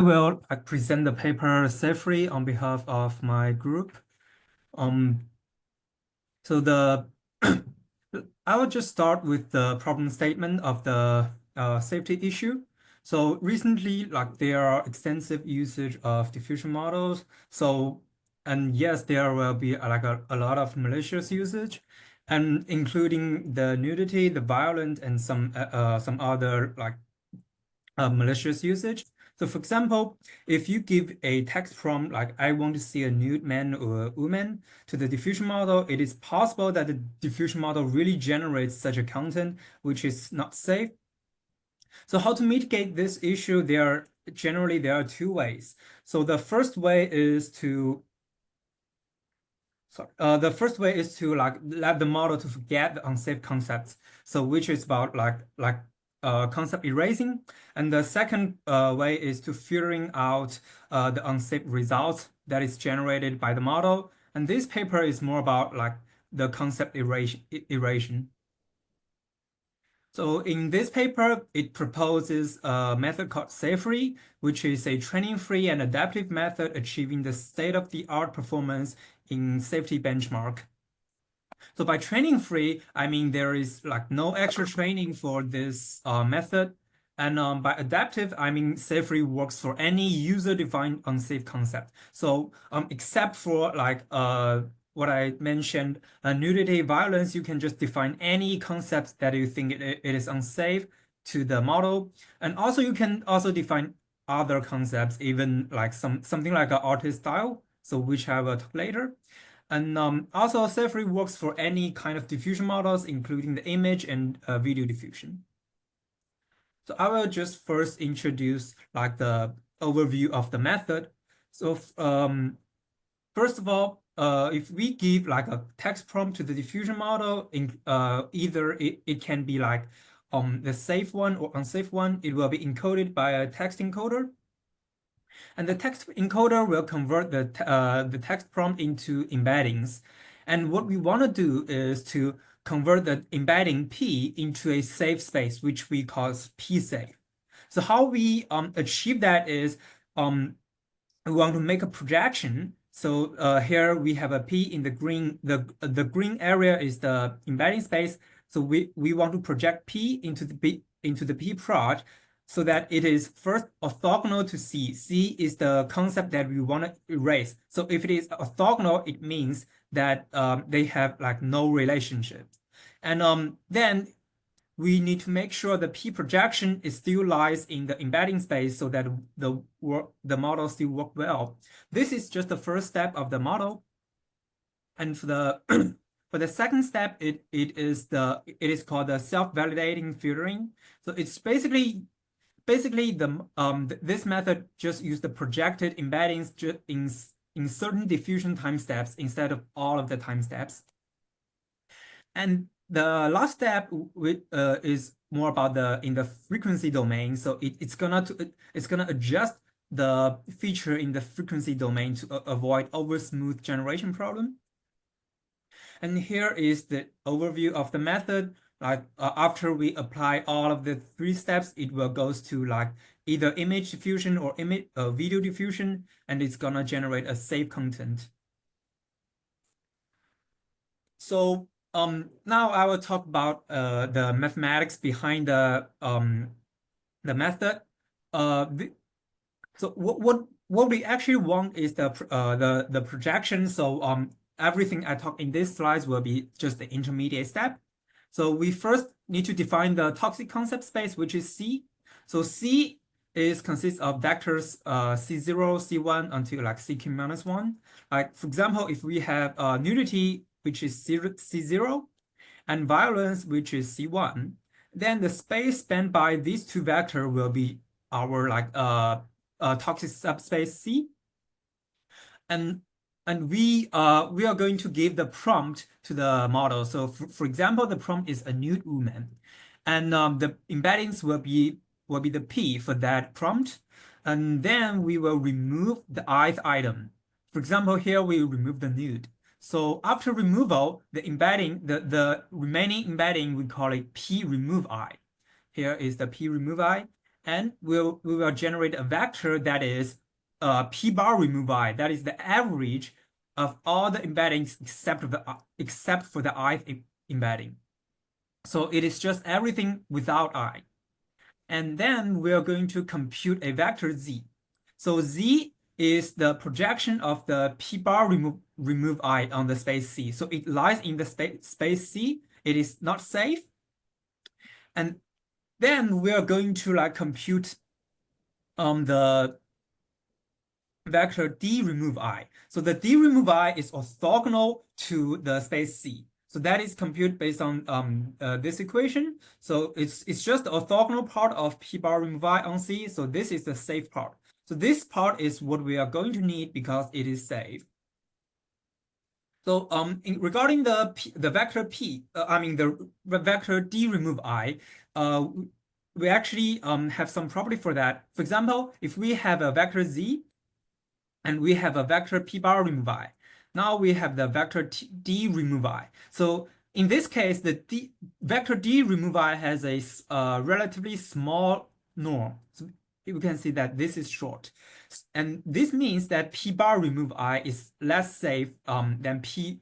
I will present the paper SAFREE on behalf of my group. Um, so the I will just start with the problem statement of the safety issue. So recently, there are extensive usage of diffusion models. And yes, there will be a lot of malicious usage, and including the nudity, the violent, and some other malicious usage. So for example, if you give a text prompt like "I want to see a nude man or a woman" to the diffusion model, it is possible that the diffusion model really generates such a content, which is not safe. So how to mitigate this issue? There are two ways. So the first way is to let the model to forget the unsafe concepts. So which is about concept erasing. And the second way is to filtering out the unsafe results that is generated by the model. And this paper is more about the concept erasing. So in this paper, it proposes a method called SAFREE, which is a training-free and adaptive method achieving the state-of-the-art performance in safety benchmark. So by training-free, I mean there is no extra training for this method. And by adaptive, I mean SAFREE works for any user-defined unsafe concept. So except for what I mentioned, nudity, violence, you can just define any concepts that you think it is unsafe to the model. And also you can also define other concepts, even something like an artist style, so which I will talk later. And also SAFREE works for any kind of diffusion models, including the image and video diffusion. So I will just first introduce the overview of the method. So first of all, if we give a text prompt to the diffusion model, either it can be the safe one or unsafe one, it will be encoded by a text encoder. And the text encoder will convert the text prompt into embeddings. And what we want to do is to convert the embedding P into a safe space, which we call P-safe. So how we achieve that is we want to make a projection. So here we have a P in the green. The green area is the embedding space. So we want to project P into the P proj so that it is first orthogonal to C. C is the concept that we want to erase. So if it is orthogonal, it means that they have no relationship. And then we need to make sure the P projection is still lies in the embedding space so that the model still work well. This is just the first step of the model. And for the for the second step, it is called the self-validating filtering. So it's basically this method just use the projected embeddings in certain diffusion time steps instead of all of the time steps. And the last step is more about in the frequency domain. So it's gonna adjust the feature in the frequency domain to avoid over smooth generation problem. And here is the overview of the method. After we apply all of the three steps, it will goes to either image diffusion or video diffusion, and it's gonna generate a safe content. So now I will talk about the mathematics behind the method. So what we actually want is the projection. So everything I talk in this slides will be just the intermediate step. So we first need to define the toxic concept space, which is C. So C consists of vectors C0, C1 until CQ-1. For example, if we have nudity, which is C0, and violence, which is C1, then the space spanned by these two vectors will be our toxic subspace C. And we are going to give the prompt to the model. So for example, the prompt is a nude woman, and the embeddings will be the P for that prompt. And then we will remove the ith item. For example, here we remove the nude. So after removal, the remaining embedding, we call it P remove I. Here is the P remove I. and we will generate a vector that is p bar remove I. That is the average of all the embeddings except for the ith embedding. So it is just everything without I. And then we are going to compute a vector z. So z is the projection of the p bar remove I on the space C. So it lies in the space C. It is not safe. And then we are going to like compute the vector d remove I. So the d remove I is orthogonal to the space C. So that is computed based on this equation. So it's just the orthogonal part of p bar remove I on C. So this is the safe part. So this part is what we are going to need because it is safe. So regarding the vector p, the vector d remove I, we actually have some property for that. For example, if we have a vector z and we have a vector p bar remove I, now we have the vector d remove I. So in this case, the vector d remove I has a relatively small norm. So you can see that this is short. And this means that p bar remove I is less safe than pi.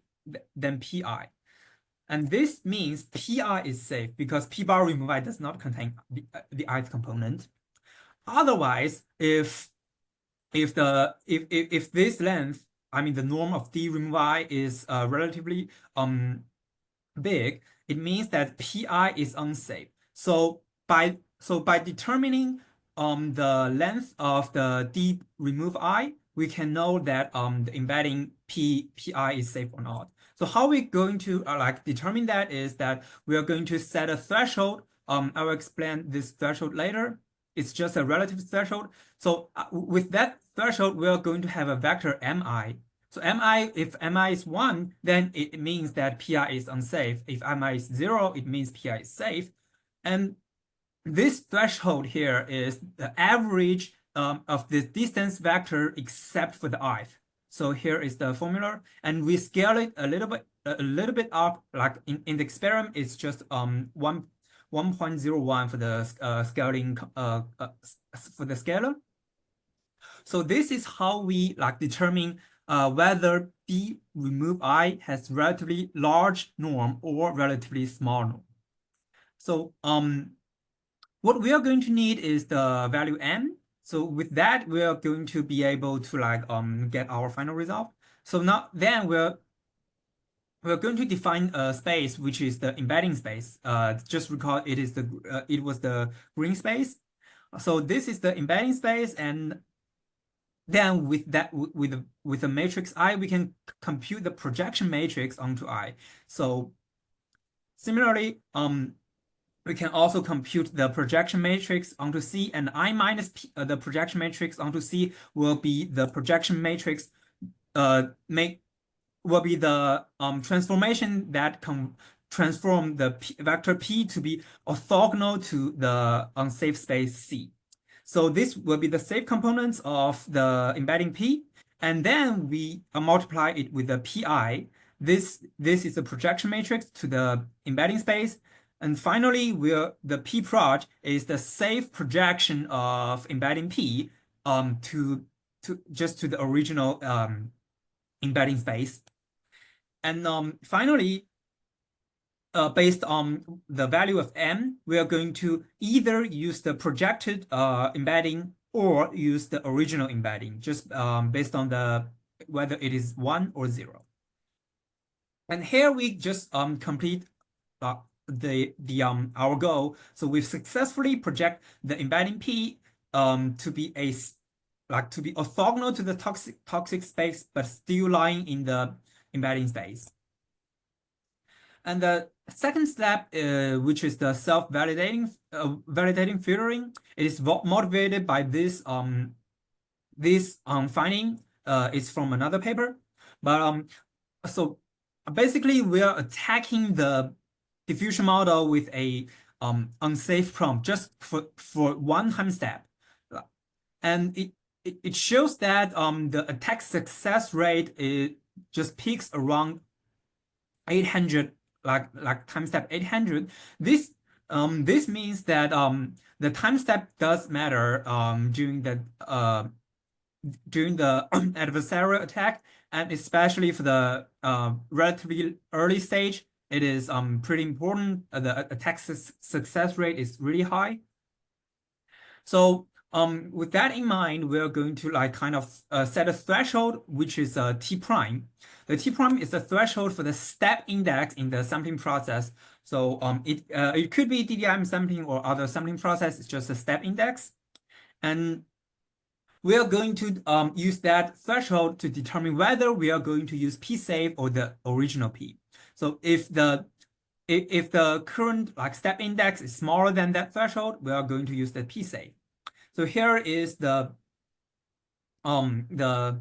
And this means pi is safe because p bar remove I does not contain the ith component. Otherwise, if this length, the norm of d remove I is relatively big, it means that pi is unsafe. So by determining the length of the d remove I, we can know that the embedding pi is safe or not. So how we're going to determine that is that we are going to set a threshold. I will explain this threshold later. It's just a relative threshold. So with that threshold, we are going to have a vector mi. So mi, if mi is 1, then it means that pi is unsafe. If mi is 0, it means pi is safe. And this threshold here is the average of the distance vector except for the ith. So here is the formula, and we scale it a little bit up. Like in the experiment, it's just 1.01 for the scaling for the scalar. So this is how we determine whether d remove I has relatively large norm or relatively small norm. So what we are going to need is the value m. So with that, we are going to be able to get our final result. So now then we're going to define a space which is the embedding space. Just recall it was the green space. So this is the embedding space, and then with the matrix I, we can compute the projection matrix onto I. So similarly, we can also compute the projection matrix onto C, and I minus P, the projection matrix onto C will be the projection matrix will be the transformation that can transform the vector P to be orthogonal to the unsafe space C. So this will be the safe components of the embedding P, and then we multiply it with the Pi. This is the projection matrix to the embedding space. And finally, the P-proj is the safe projection of embedding P to the original embedding space. And finally, based on the value of m, we are going to either use the projected embedding or use the original embedding, just based on whether it is 1 or 0. And here we just complete our goal. So we've successfully project the embedding P to be orthogonal to the toxic space, but still lying in the embedding space. And the second step, which is the self-validating validating filtering, it is motivated by this finding. It's from another paper, but so basically we are attacking the diffusion model with a unsafe prompt just for one time step, and it shows that the attack success rate just peaks around 800, like time step 800. This This means that the time step does matter during the adversarial attack, and especially for the relatively early stage, it is pretty important. The attack success rate is really high. So with that in mind, we're going to like kind of set a threshold, which is T prime. The T prime is the threshold for the step index in the sampling process. So it could be DDIM sampling or other sampling process. It's just a step index. And we are going to use that threshold to determine whether we are going to use P save or the original P. So if the current like step index is smaller than that threshold, we are going to use the P save. So here is um the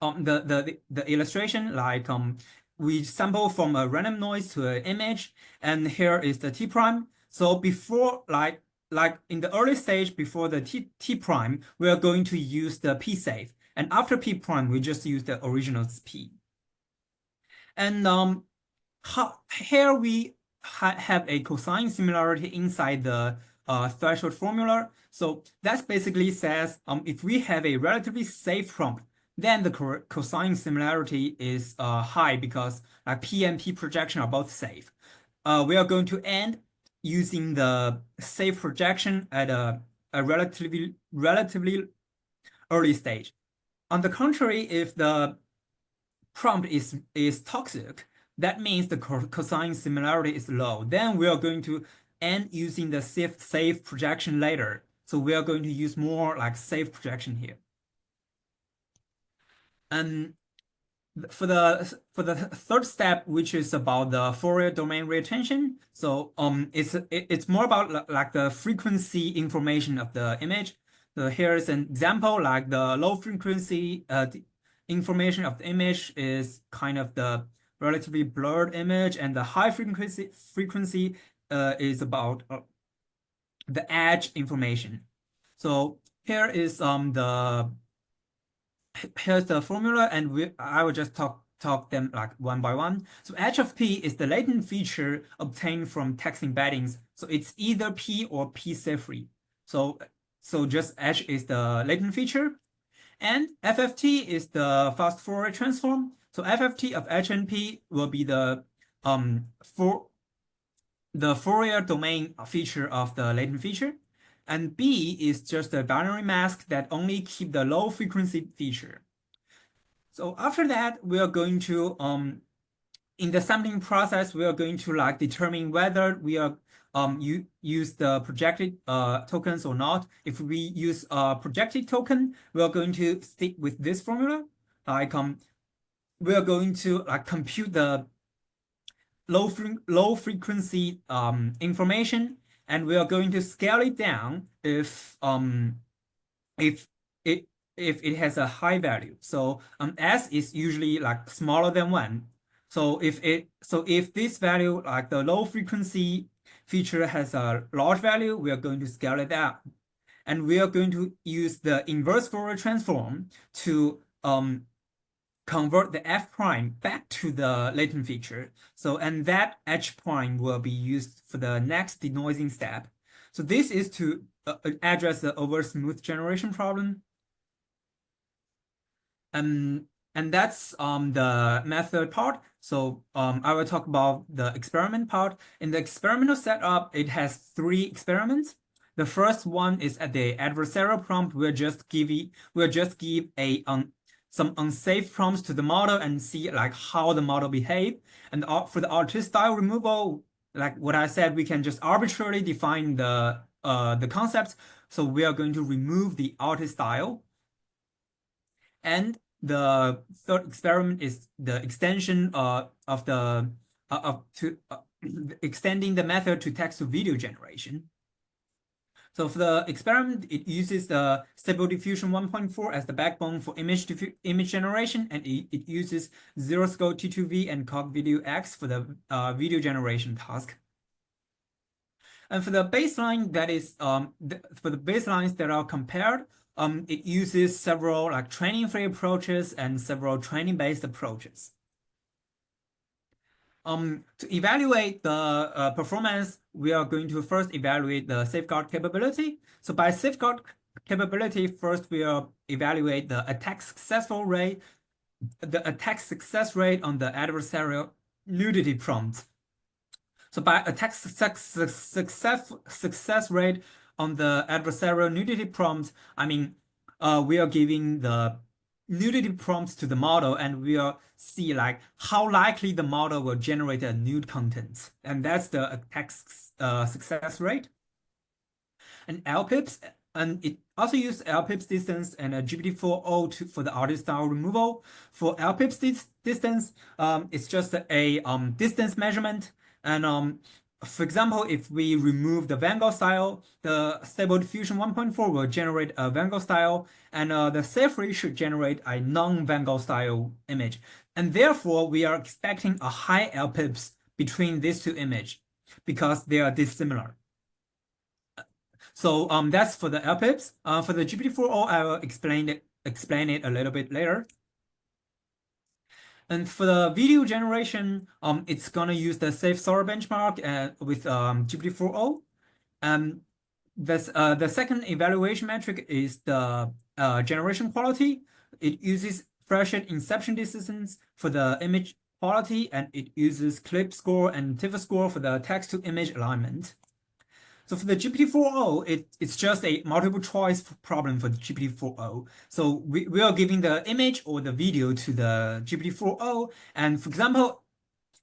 the illustration, like we sample from a random noise to an image, and here is the T prime. So before like in the early stage before the T prime, we are going to use the P save, and after P prime, we just use the original P. And here we have a cosine similarity inside the threshold formula. So that basically says if we have a relatively safe prompt, then the cosine similarity is high because like P and P projection are both safe. We are going to end using the safe projection at a relatively early stage. On the contrary, if the prompt is toxic, that means the cosine similarity is low. Then we are going to end using the safe projection later. So we are going to use more like safe projection here. And for the third step, which is about the Fourier domain retention, so it's more about like the frequency information of the image. So here is an example, like the low frequency the information of the image is kind of the relatively blurred image, and the high frequency is about the edge information. So here is here's the formula, and I will just talk them like one by one. So h of p is the latent feature obtained from text embeddings. So it's either p or p SAFREE. So just h is the latent feature, and FFT is the fast Fourier transform. So FFT of h and p will be the for the Fourier domain feature of the latent feature. And B is just a binary mask that only keep the low frequency feature. So after that, we are going to in the sampling process, we are going to like determine whether we are use the projected tokens or not. If we use a projected token, we are going to stick with this formula. Like we are going to like compute the low frequency information, and we are going to scale it down if it if it has a high value. So s is usually like smaller than 1. So if this value, like the low frequency feature, has a large value, we are going to scale it down, and we are going to use the inverse Fourier transform to convert the f prime back to the latent feature. So, and that h prime will be used for the next denoising step. So this is to address the over smooth generation problem. And that's the method part. So I will talk about the experiment part. In the experimental setup, it has 3 experiments. The first one is at the adversarial prompt. We'll just give a some unsafe prompts to the model and see like how the model behave. And for the artist style removal, like what I said, we can just arbitrarily define the concepts. So we are going to remove the artist style. And the third experiment is the extension of the extending the method to text to video generation. So for the experiment, it uses the Stable Diffusion 1.4 as the backbone for image generation, and it uses zero score T2V and Cog Video X for the video generation task. And for the baseline, that is for the baselines that are compared, it uses several like training-free approaches and several training-based approaches. To evaluate the performance, we are going to first evaluate the safeguard capability. So by safeguard capability, first we will evaluate the attack success rate on the adversarial nudity prompt. So by attack success rate on the adversarial nudity prompt, I mean, we are giving the nudity prompts to the model, and we'll see like how likely the model will generate a nude content, and that's the attack success rate. And LPIPs, and it also uses LPIPs distance and a GPT-4o for the artist style removal. For LPIPs distance, it's just a distance measurement. And for example, if we remove the Van Gogh style, the Stable Diffusion 1.4 will generate a Van Gogh style, and the SAFREE should generate a non-Van Gogh style image. And therefore, we are expecting a high LPIPs between these two images because they are dissimilar. So that's for the LPIPs. For the GPT-4o, I will explain it a little bit later. And for the video generation, it's gonna use the SAFREE benchmark with GPT-4o. The second evaluation metric is the generation quality. It uses threshold inception distance for the image quality, and it uses clip score and TIFA score for the text to image alignment. So for the GPT-4o, it's just a multiple choice problem for the GPT-4o. So we are giving the image or the video to the GPT-4o, and for example,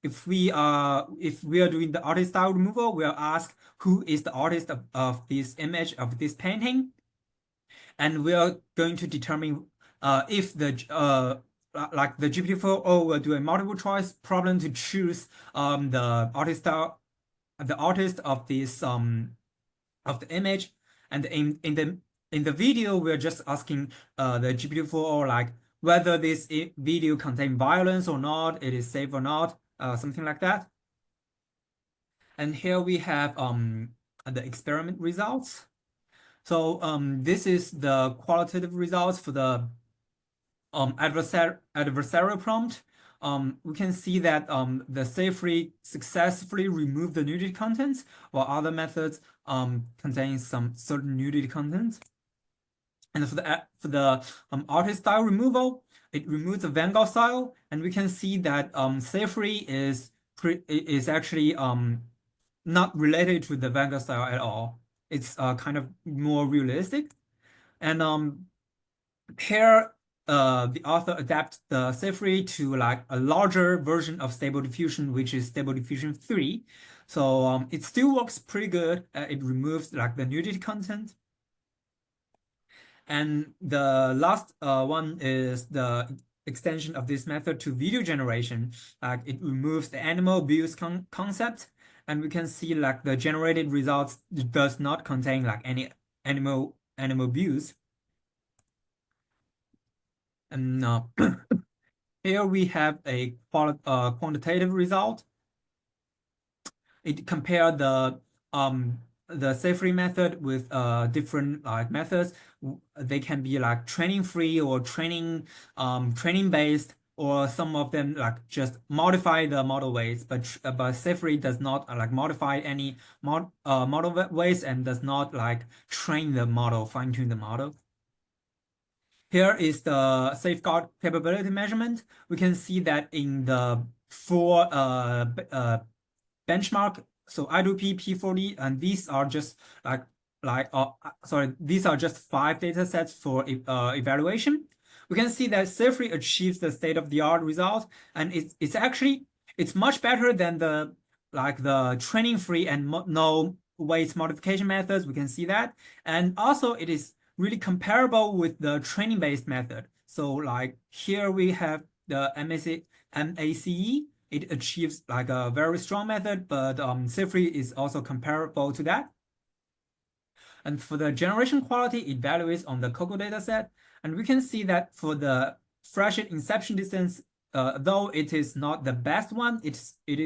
if we are doing the artist style removal, we'll ask who is the artist of this image, of this painting, and we are going to determine if the like the GPT-4o will do a multiple choice problem to choose the artist of this of the image. And in the video, we're just asking the GPT-4o like whether this video contains violence or not, it is safe or not, something like that. And here we have the experiment results. So this is the qualitative results for the adversarial prompt. We can see that the SAFREE successfully removed the nudity contents, while other methods contain some certain nudity contents. And for the artist style removal, it removes the Van Gogh style, and we can see that SAFREE is actually not related to the Van Gogh style at all. It's kind of more realistic. And here the author adapts the SAFREE to like a larger version of Stable Diffusion, which is Stable Diffusion 3. So it still works pretty good. It removes like the nudity content. And the last one is the extension of this method to video generation. Like it removes the animal abuse concept, and we can see like the generated results does not contain like any animal abuse. And here we have a quantitative result. It compared the SAFREE method with different like methods. They can be like training free or training based, or some of them like just modify the model weights. But SAFREE does not like modify any model weights and does not like train the model, fine tune the model. Here is the safeguard capability measurement. We can see that in the four benchmark, so I2P, P40, and these are just these are just 5 data sets for evaluation. We can see that SAFREE achieves the state-of-the-art result, and it's much better than the training free and no weights modification methods. We can see that, and also it is really comparable with the training-based method. So like here we have the MACE. It achieves like a very strong method, but SAFREE is also comparable to that. And for the generation quality, it evaluates on the COCO dataset, and we can see that for the threshold inception distance, though it is not the best one, it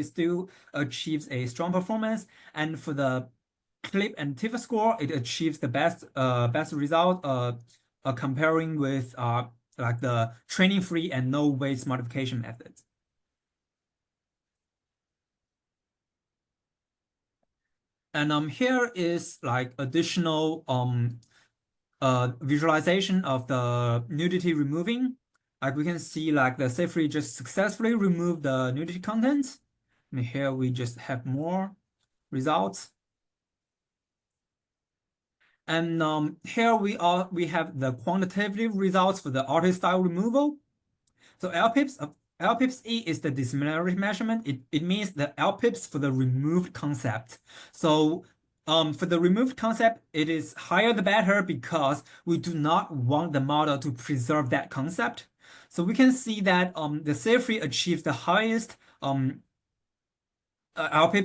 still achieves a strong performance. And for the clip and TIFA score, it achieves the best result comparing with like the training free and no weights modification methods. And here is like additional visualization of the nudity removing. Like we can see like the SAFREE just successfully removed the nudity content. And here we just have more results. And here we have the quantitative results for the artist style removal. So LPIPS E is the dissimilarity measurement. It means the LPIPS for the removed concept. So for the removed concept, it is higher the better because we do not want the model to preserve that concept. So we can see that the SAFREE achieves the highest LPIPS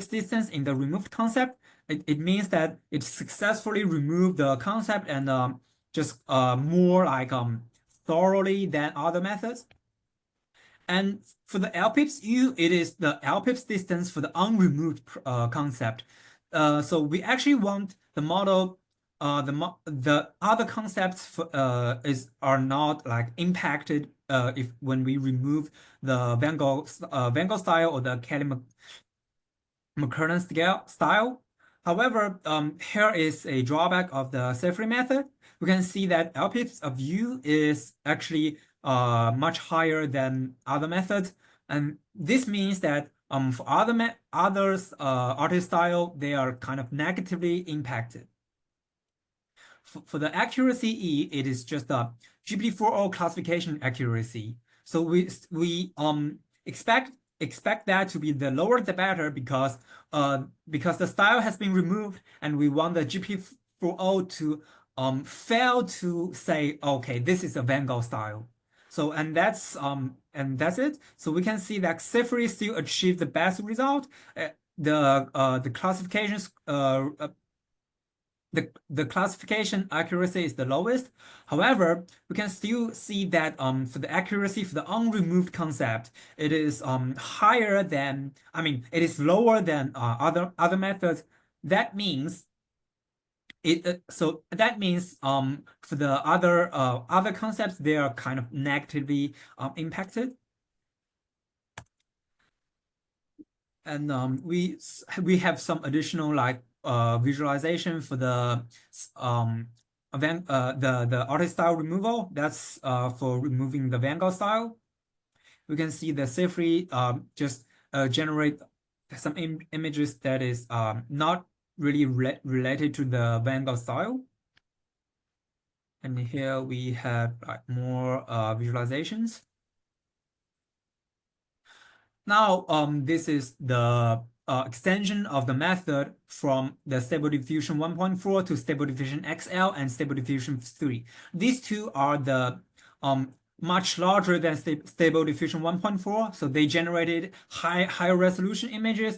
distance in the removed concept. It means that it successfully removed the concept and just more like thoroughly than other methods. And for the LPIPS U, it is the LPIPS distance for the unremoved concept. So we actually want the model, the other concepts are not like impacted if when we remove the Van Gogh style or the Kelly McCurtain style. However, here is a drawback of the SAFREE method. We can see that LPIPS of U is actually much higher than other methods, and this means that for others artist style, they are kind of negatively impacted. For the accuracy E, it is just a GPT-4o classification accuracy. So we expect that to be the lower the better because the style has been removed and we want the GPT-4o to fail to say, okay, this is a Van Gogh style. So and that's it. So we can see that SAFREE still achieved the best result. The classifications the classification accuracy is the lowest. However, we can still see that for the accuracy for the unremoved concept, it is higher than, I mean, it is lower than other methods. That means for the other concepts, they are kind of negatively impacted. And we have some additional like visualization for the the artist style removal. That's for removing the Van Gogh style. We can see the SAFREE just generate some images that is not really related to the Van Gogh style. And here we have like more visualizations. Now, this is the extension of the method from the Stable Diffusion 1.4 to Stable Diffusion XL and Stable Diffusion 3. These two are the much larger than Stable Diffusion 1.4, so they generated higher resolution images.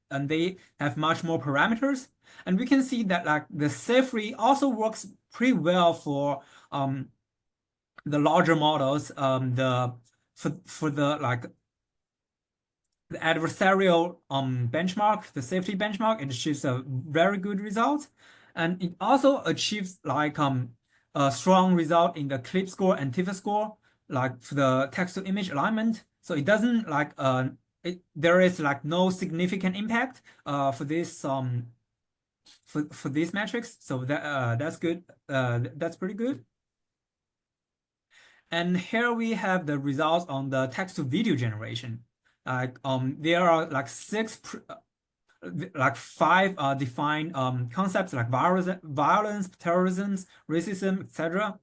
And they have much more parameters. And we can see that like the SAFREE also works pretty well for the larger models. For the like the adversarial benchmark, the safety benchmark, it achieves a very good result. And it also achieves like a strong result in the clip score and TIFA score, like for the text to image alignment. So it doesn't like there is like no significant impact for this for these metrics. So that's good. That's pretty good. And here we have the results on the text to video generation. Like there are like five defined concepts like violence, terrorism, racism, etc.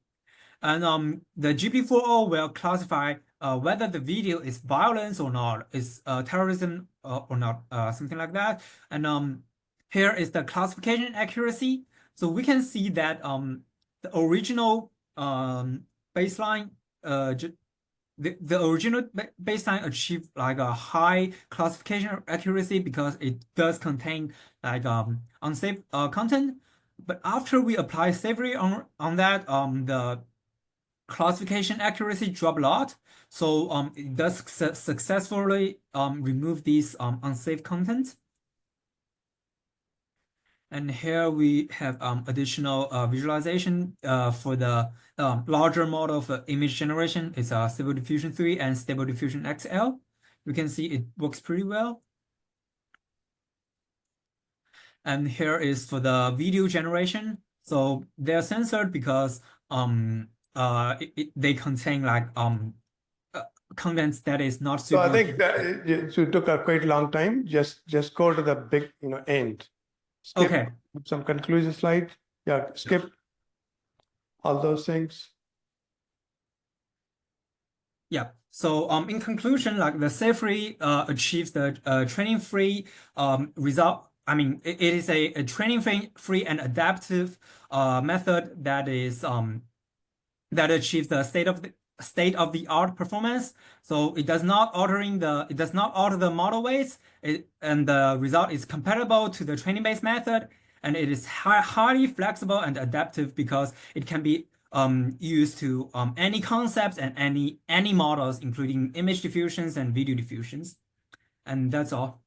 And the GPT-4o will classify whether the video is violence or not, is terrorism or not, something like that. And here is the classification accuracy. So we can see that the original baseline the original baseline achieved like a high classification accuracy because it does contain like unsafe content. But after we apply SAFREE on that, the classification accuracy drop a lot. So it does successfully remove these unsafe content. And here we have additional visualization for the larger model of image generation. It's Stable Diffusion 3 and Stable Diffusion XL. We can see it works pretty well. And here is for the video generation. So they're censored because they contain like uh, contents that is not So I suitable. think that it took a quite long time. Just go to the big, end. Skip Okay. some conclusion slide. Yeah, skip all those things. Yeah. So in conclusion, like the SAFREE achieves the training-free result. I mean, it is a training-free and adaptive method that achieves the state of the art performance. So it does not alter the model weights, and the result is compatible to the training-based method, and it is highly flexible and adaptive because it can be used to any concepts and any models, including image diffusions and video diffusions. And that's all.